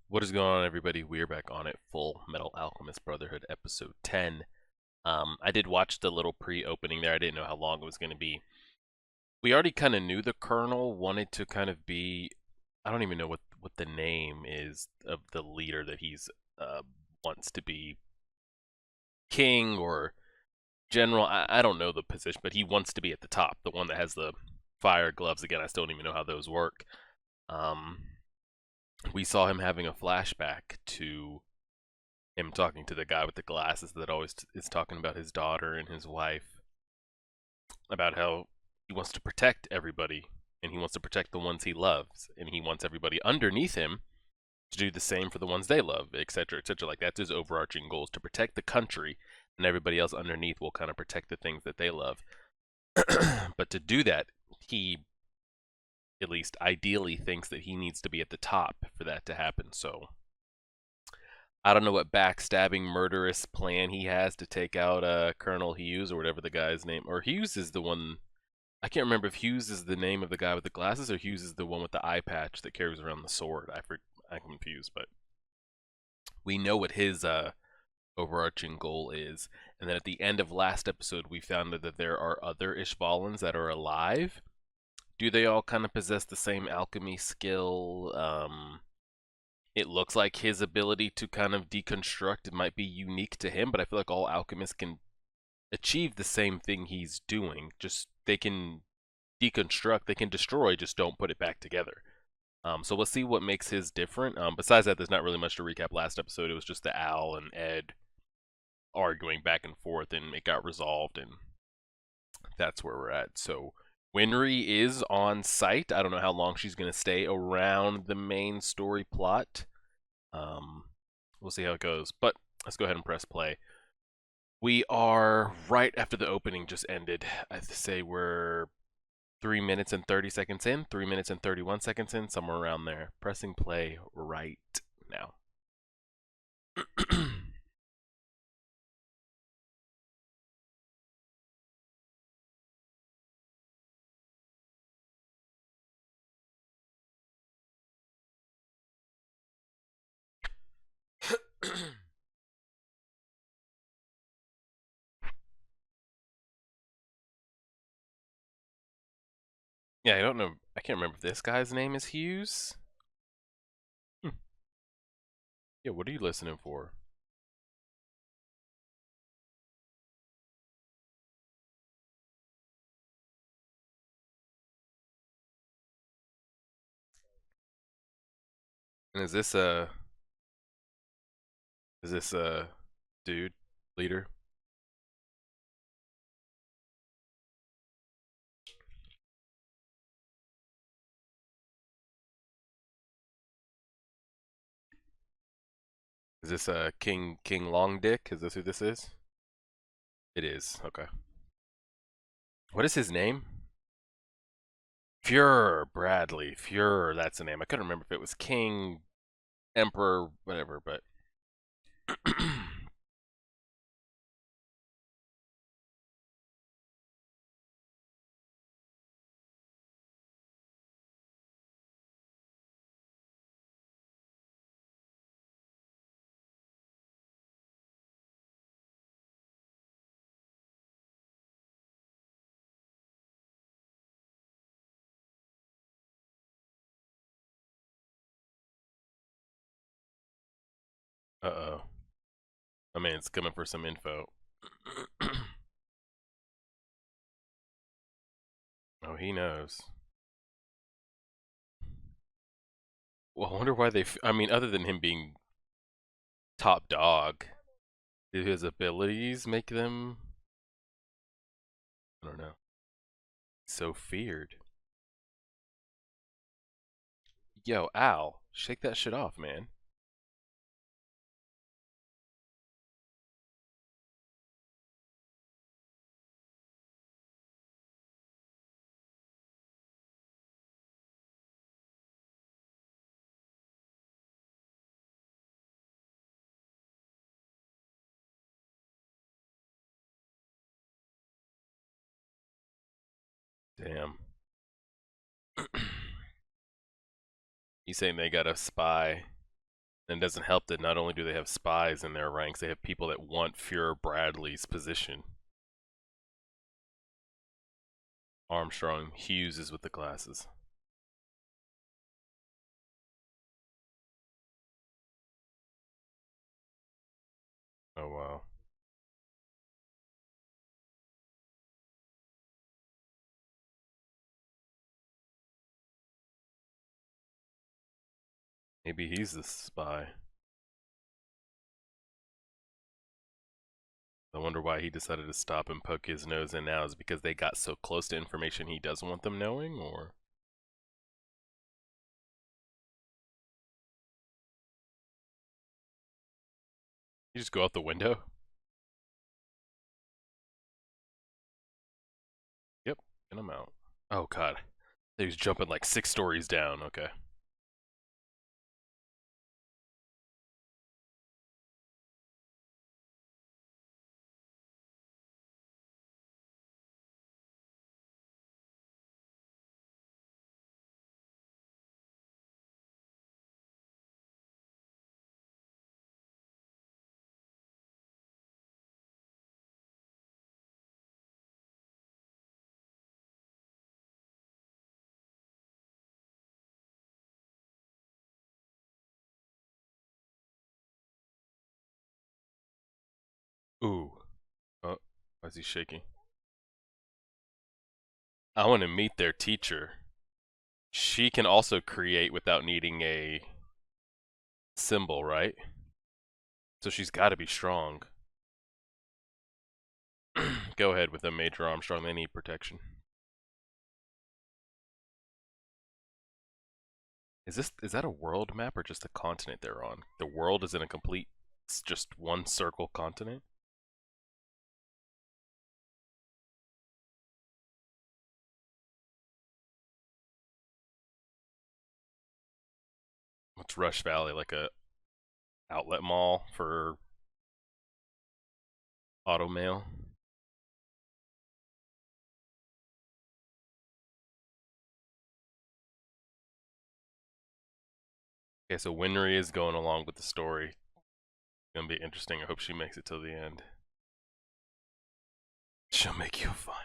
What is going on, everybody? We're back on it. Fullmetal Alchemist Brotherhood, episode 10. I did watch the little pre-opening there. I didn't know how long it was going to be. We already kind of knew the Colonel wanted to kind of be. I don't even know what the name is of the leader that he's wants to be, king or general. I don't know the position, but he wants to be at the top, the one that has the fire gloves. Again, I still don't even know how those work. Um, we saw him having a flashback to him talking to the guy with the glasses that always is talking about his daughter and his wife, about how he wants to protect everybody and he wants to protect the ones he loves, and he wants everybody underneath him to do the same for the ones they love, etc., etc. Like, that's his overarching goal, is to protect the country, and everybody else underneath will kind of protect the things that they love. But to do that, he at least ideally thinks that he needs to be at the top for that to happen. So I don't know what backstabbing, murderous plan he has to take out Colonel Hughes, or whatever the guy's name. Or Hughes is the one. I can't remember if Hughes is the name of the guy with the glasses, or Hughes is the one with the eye patch that carries around the sword. I'm confused, but we know what his overarching goal is. And then at the end of last episode, we found that there are other Ishvalans that are alive. Do they all kind of possess the same alchemy skill? It looks like his ability to kind of deconstruct, it might be unique to him, but I feel like all alchemists can achieve the same thing he's doing. Just they can deconstruct, they can destroy, just don't put it back together. So we'll see what makes his different. Besides that, there's not really much to recap. Last episode, it was just the Al and Ed arguing back and forth, and it got resolved, and that's where we're at. So Winry is on site. I don't know how long she's going to stay around the main story plot. Um, we'll see how it goes. But let's go ahead and press play. We are right after the opening just ended. I'd say we're 3 minutes and 30 seconds in, 3 minutes and 31 seconds in, somewhere around there. Pressing play right now. Yeah, I don't know. I can't remember if this guy's name is Hughes. Hmm. Yeah, what are you listening for? And is this a dude leader? Is this King Long Dick? Is this who this is? It is. Okay. What is his name? Fuhrer Bradley. Fuhrer, that's the name. I couldn't remember if it was King, Emperor, whatever, but uh-oh. I mean, it's coming for some info. Oh, he knows. Well, I wonder why I mean, other than him being top dog, do his abilities make them? I don't know. So feared. Yo, Al, shake that shit off, man. Damn. He's saying they got a spy. And it doesn't help that not only do they have spies in their ranks, they have people that want Fuhrer Bradley's position. Armstrong Hughes is with the glasses. Oh wow. Maybe he's the spy. I wonder why he decided to stop and poke his nose in now. Is it because they got so close to information he doesn't want them knowing, or? You just go out the window? Yep, and I'm out. Oh god. He was jumping like 6 stories down, okay. Ooh. Oh, why is he shaking? I want to meet their teacher. She can also create without needing a symbol, right? So she's got to be strong. Go ahead with a Major Armstrong. They need protection. Is that a world map or just a continent they're on? The world is in a complete, just one circle continent. What's Rush Valley, like a outlet mall for auto mail? Okay, so Winry is going along with the story. Gonna be interesting. I hope she makes it till the end. She'll make you a fine one.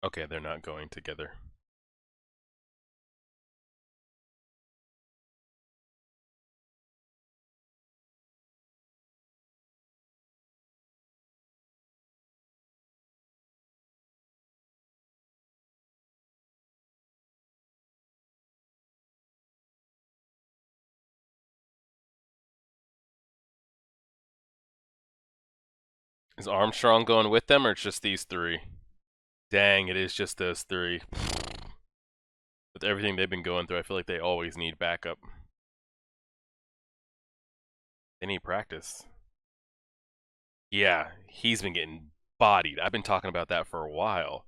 Okay, they're not going together. Is Armstrong going with them, or it's just these three? Dang, it is just those three. With everything they've been going through, I feel like they always need backup. They need practice. Yeah, he's been getting bodied. I've been talking about that for a while.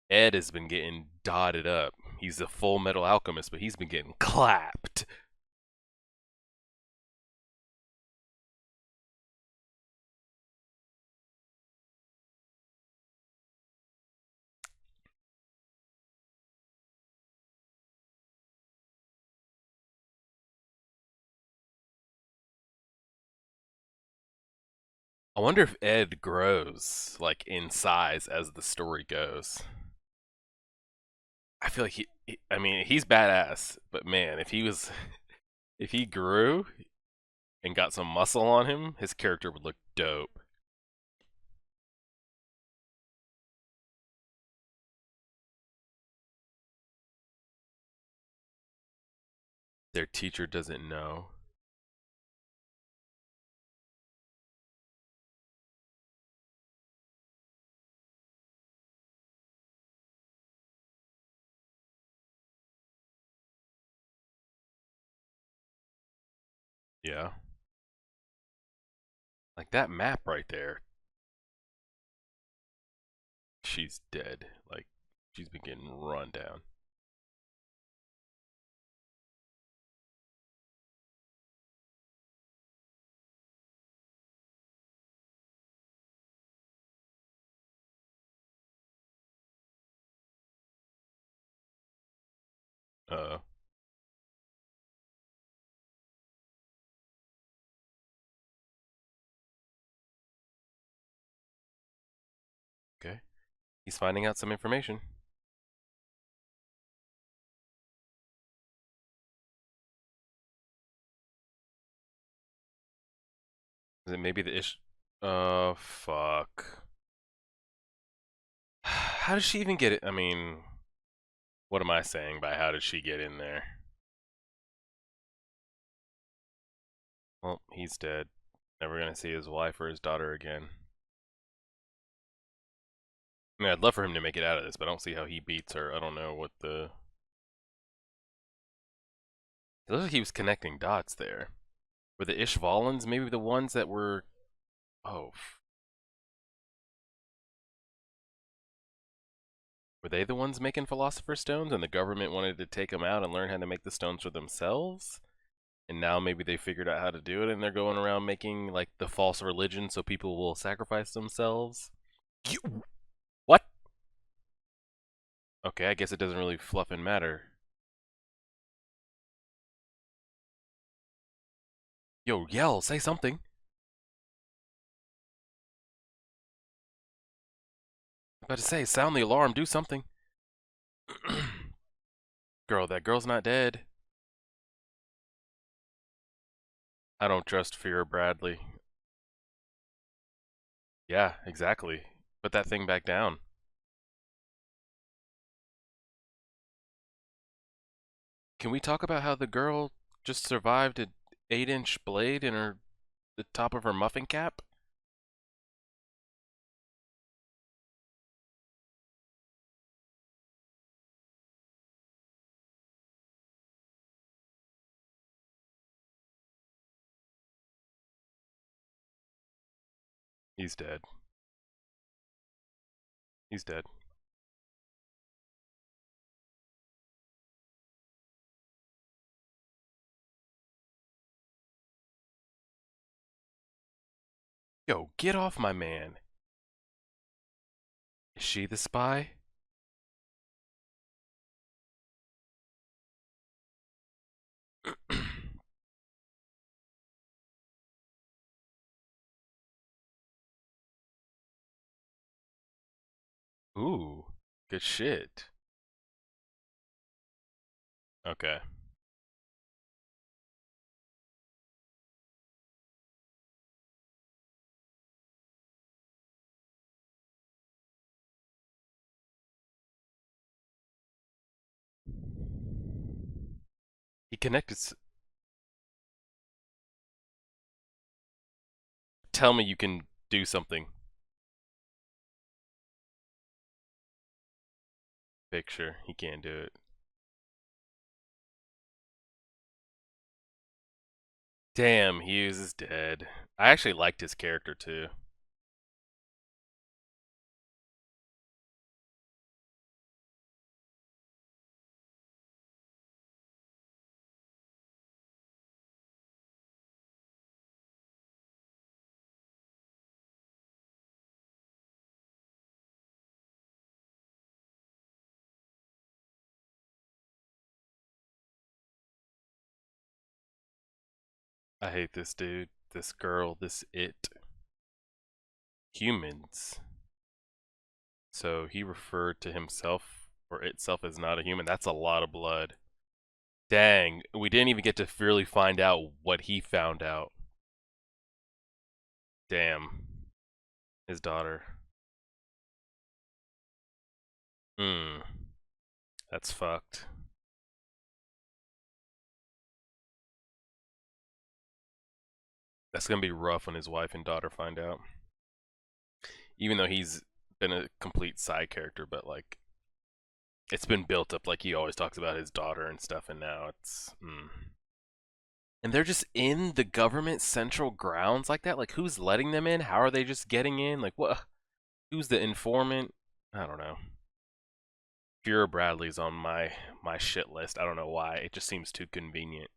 Ed has been getting dotted up. He's a Fullmetal Alchemist, but he's been getting clapped. I wonder if Ed grows like in size as the story goes. I feel like I mean, he's badass, but man, if he was, if he grew and got some muscle on him, his character would look dope. Their teacher doesn't know. Yeah. Like that map right there. she's dead. Like, she's been getting run down. Uh, okay. He's finding out some information. Is it maybe the ish? Fuck. How does she even get it? I mean, what am I saying by how did she get in there? Well, he's dead. Never gonna see his wife or his daughter again. I mean, I'd love for him to make it out of this, but I don't see how he beats her. I don't know what the... It looks like he was connecting dots there. Were the Ishvalans maybe the ones that were... Oh. Were they the ones making Philosopher's Stones and the government wanted to take them out and learn how to make the stones for themselves? And now maybe they figured out how to do it and they're going around making, like, the false religion so people will sacrifice themselves? What? Okay, I guess it doesn't really fluff and matter. Yo, yell, say something. I'm about to say, sound the alarm, do something. Girl, that girl's not dead. I don't trust Fear Bradley. Yeah, exactly. Put that thing back down. Can we talk about how the girl just survived an 8-inch blade in the top of her muffin cap? He's dead. He's dead. Yo, get off my man. Is she the spy? Ooh, good shit. Okay. He connected. Tell me you can do something. Picture. He can't do it. Damn, Hughes is dead. I actually liked his character too. I hate this dude, this girl, this it. Humans. So he referred to himself or itself as not a human. That's a lot of blood. Dang, we didn't even get to really find out what he found out. Damn. His daughter. Hmm. That's fucked. That's gonna be rough when his wife and daughter find out. Even though he's been a complete side character, but like it's been built up like he always talks about his daughter and stuff, and now it's and they're just in the government central grounds like that. Like, who's letting them in? How are they just getting in? Like, what? Who's the informant? I don't know. Vera Bradley's on my shit list. I don't know why. It just seems too convenient.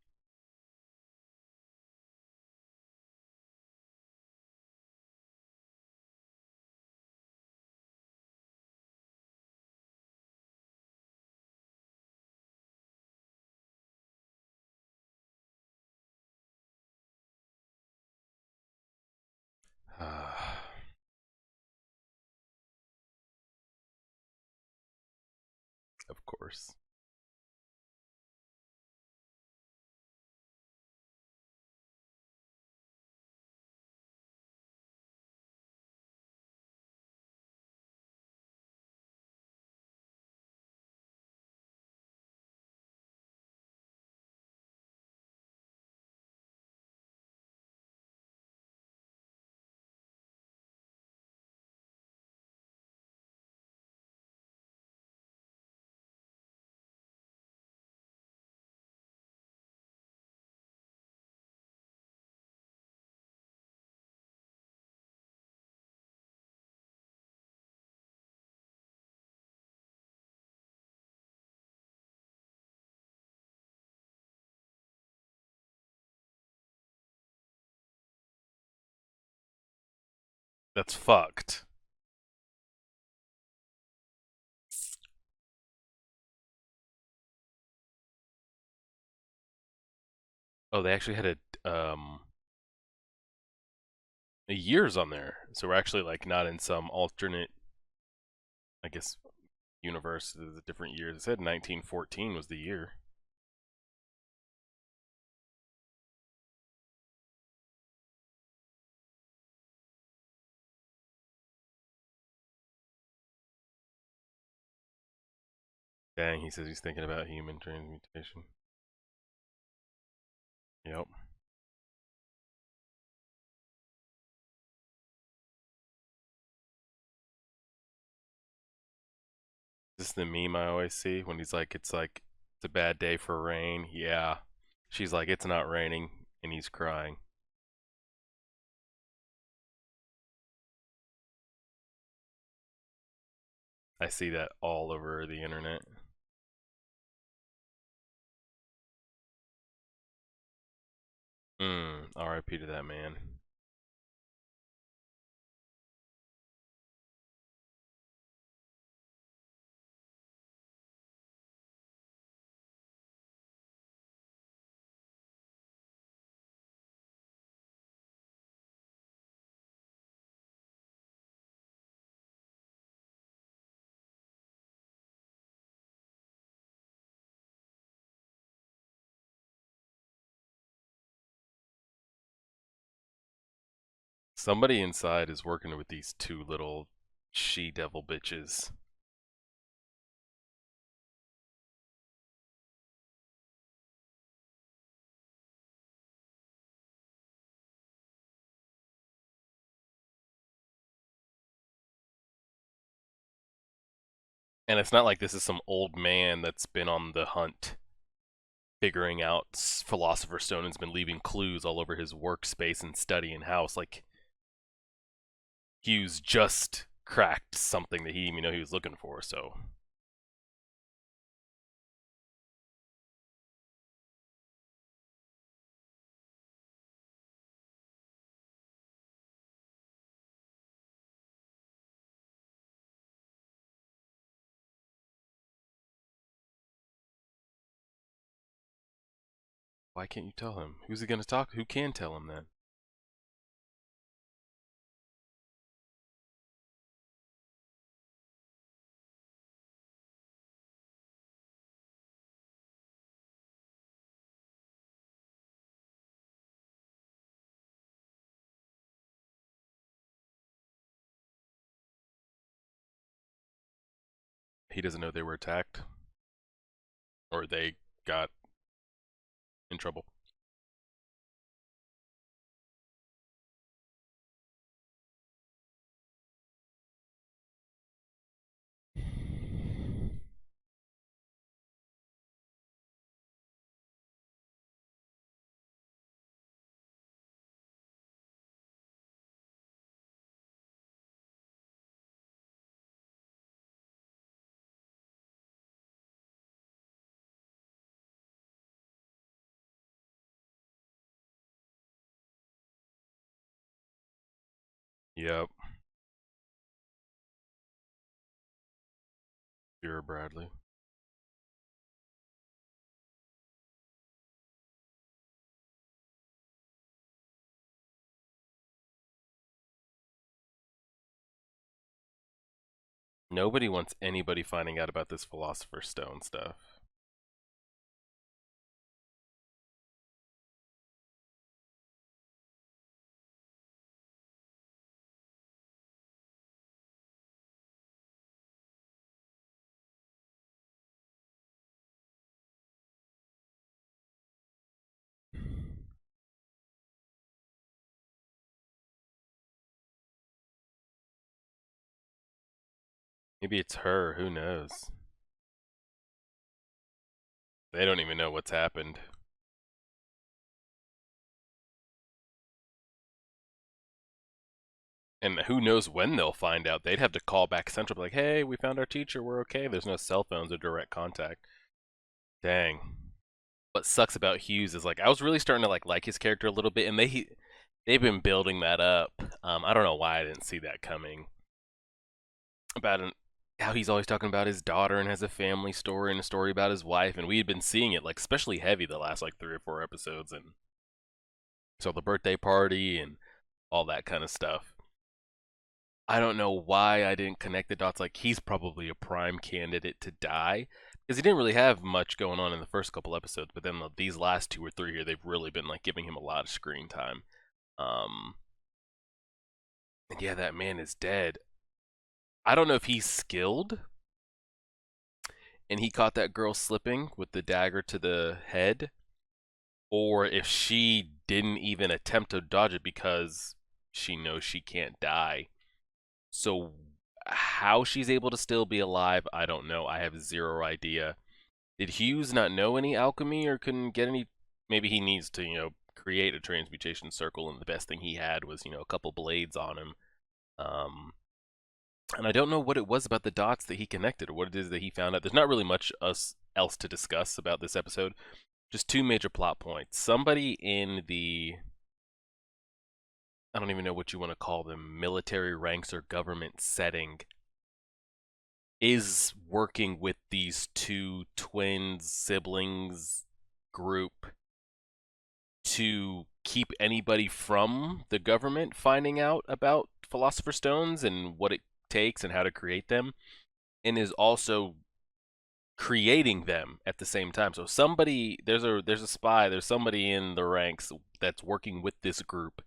Of course. That's fucked. Oh, they actually had a years on there, so we're actually like not in some alternate, I guess, universe. The different years. It said 1914 was the year. Dang, he says he's thinking about human transmutation. Yep. Is this the meme I always see when he's like, it's a bad day for rain. Yeah. She's like, it's not raining, and he's crying. I see that all over the internet. RIP to that man. Somebody inside is working with these two little she-devil bitches. And it's not like this is some old man that's been on the hunt figuring out Philosopher's Stone and's been leaving clues all over his workspace and study and house. Like, Hughes just cracked something that he didn't even know he was looking for, so. Why can't you tell him? Who's he gonna talk? Who can tell him then? He doesn't know they were attacked, or they got in trouble. Yep. Vera Bradley. Nobody wants anybody finding out about this Philosopher's Stone stuff. Maybe it's her, who knows? They don't even know what's happened. And who knows when they'll find out. They'd have to call back Central, be like, hey, we found our teacher, we're okay. There's no cell phones or direct contact. Dang. What sucks about Hughes is like I was really starting to like his character a little bit, and they've been building that up. I don't know why I didn't see that coming. About how he's always talking about his daughter and has a family story and a story about his wife, and we had been seeing it like especially heavy the last like 3 or 4 episodes, and so the birthday party and all that kind of stuff. I don't know why I didn't connect the dots. Like he's probably a prime candidate to die because he didn't really have much going on in the first couple episodes, but then these last 2 or 3 here, they've really been like giving him a lot of screen time. Um, and yeah, that man is dead. I don't know if he's skilled and he caught that girl slipping with the dagger to the head, or if she didn't even attempt to dodge it because she knows she can't die. So how she's able to still be alive, I don't know. I have zero idea. Did Hughes not know any alchemy or couldn't get any? Maybe he needs to, create a transmutation circle, and the best thing he had was, a couple blades on him. Um, and I don't know what it was about the dots that he connected or what it is that he found out. There's not really much else to discuss about this episode. Just 2 major plot points. Somebody in the, I don't even know what you want to call them, military ranks or government setting, is working with these two twins, siblings group to keep anybody from the government finding out about Philosopher's Stones and what it takes and how to create them, and is also creating them at the same time. So somebody, there's a spy, there's somebody in the ranks that's working with this group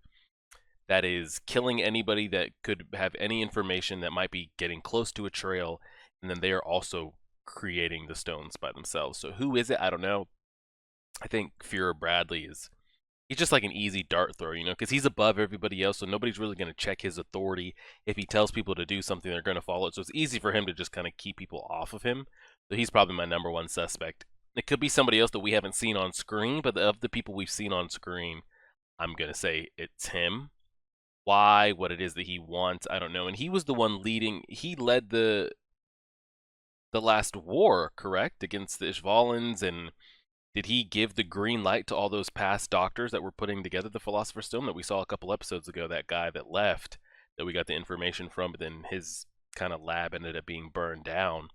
that is killing anybody that could have any information that might be getting close to a trail, and then they are also creating the stones by themselves. So who is it? I don't know. I think Fuhrer Bradley is, he's just like an easy dart throw, because he's above everybody else, so nobody's really going to check his authority. If he tells people to do something, they're going to follow it. So it's easy for him to just kind of keep people off of him. So he's probably my number one suspect. It could be somebody else that we haven't seen on screen, but of the people we've seen on screen, I'm going to say it's him. Why, what it is that he wants, I don't know. And he was the one he led the last war, correct? Against the Ishvalans, and did he give the green light to all those past doctors that were putting together the Philosopher's Stone that we saw a couple episodes ago? That guy that left, that we got the information from, but then his kind of lab ended up being burned down.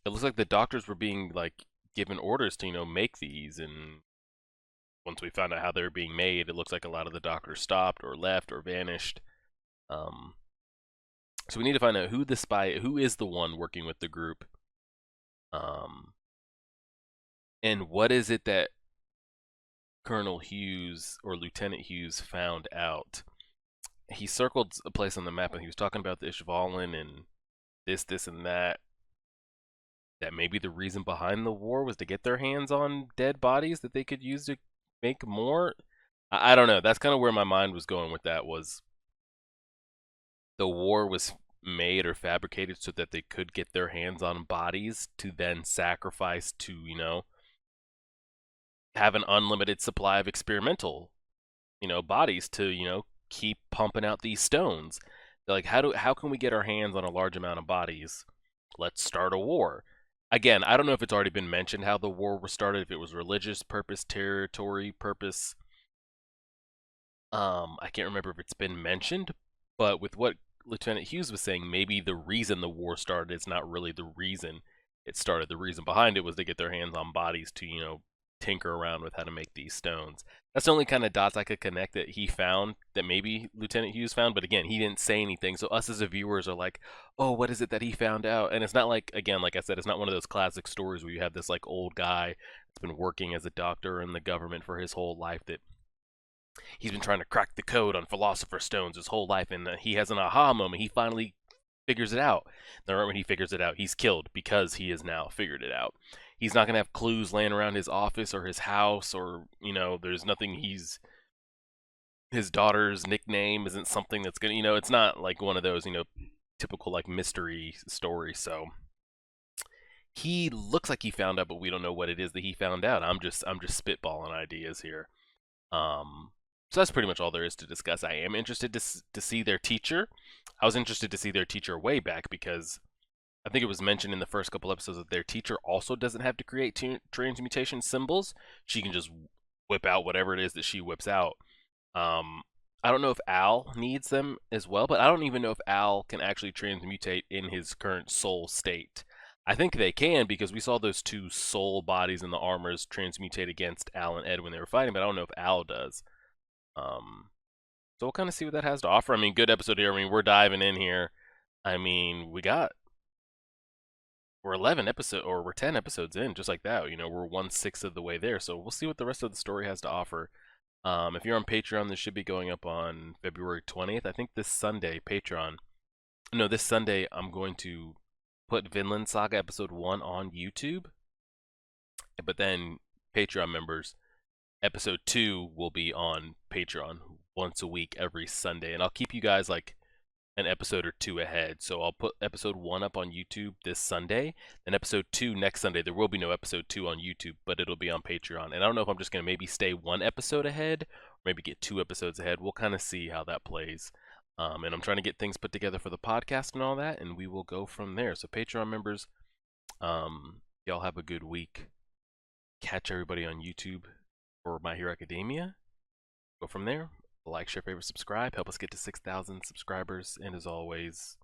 It looks like the doctors were being like given orders to, make these, and once we found out how they were being made, it looks like a lot of the doctors stopped or left or vanished. Um, so we need to find out who is the one working with the group, um, and what is it that Colonel Hughes or Lieutenant Hughes found out. He circled a place on the map and he was talking about the Ishvalan and this, and that. That maybe the reason behind the war was to get their hands on dead bodies that they could use to make more. I don't know. That's kind of where my mind was going with that, was the war was made or fabricated so that they could get their hands on bodies to then sacrifice to, have an unlimited supply of experimental, bodies to, keep pumping out these stones. They're like, how can we get our hands on a large amount of bodies? Let's start a war. Again, I don't know if it's already been mentioned how the war was started, if it was religious purpose, territory purpose. I can't remember if it's been mentioned, But with what Lieutenant Hughes was saying, maybe the reason the war started is not really the reason it started. The reason behind it was to get their hands on bodies to, tinker around with how to make these stones. That's the only kind of dots I could connect that he found, that maybe Lieutenant Hughes found, but again, he didn't say anything. So us as the viewers are like, oh, what is it that he found out? And it's not like, again, like I said, it's not one of those classic stories where you have this like old guy that's been working as a doctor in the government for his whole life, that he's been trying to crack the code on philosopher's stones his whole life, and he has an aha moment. He finally figures it out. Then when he figures it out, he's killed because he has now figured it out. He's not gonna have clues laying around his office or his house, or there's nothing. His daughter's nickname isn't something that's gonna, it's not like one of those, typical like mystery stories. So he looks like he found out, but we don't know what it is that he found out. I'm just spitballing ideas here. Um, so that's pretty much all there is to discuss. I am interested to see their teacher. I was interested to see their teacher way back because I think it was mentioned in the first couple episodes that their teacher also doesn't have to create transmutation symbols. She can just whip out whatever it is that she whips out. Um, I don't know if Al needs them as well, but I don't even know if Al can actually transmutate in his current soul state. I think they can because we saw those two soul bodies in the armors transmutate against Al and Ed when they were fighting, but I don't know if Al does. So we'll kind of see what that has to offer. I mean, good episode here. I mean, we're diving in here. I mean, we're 10 episodes in, just like that. We're 1/6 of the way there. So we'll see what the rest of the story has to offer. If you're on Patreon, this should be going up on February 20th. I think this Sunday, this Sunday, I'm going to put Vinland Saga episode 1 on YouTube. But then Patreon members, episode 2 will be on Patreon once a week every Sunday. And I'll keep you guys like an episode or two ahead. So I'll put episode 1 up on YouTube this Sunday, then episode 2 next Sunday. There will be no episode 2 on YouTube, but it'll be on Patreon. And I don't know if I'm just going to maybe stay 1 episode ahead, or maybe get 2 episodes ahead. We'll kind of see how that plays. And I'm trying to get things put together for the podcast and all that, and we will go from there. So Patreon members, y'all have a good week. Catch everybody on YouTube for My Hero Academia. Go from there. Like, share, favorite, subscribe. Help us get to 6,000 subscribers. And as always,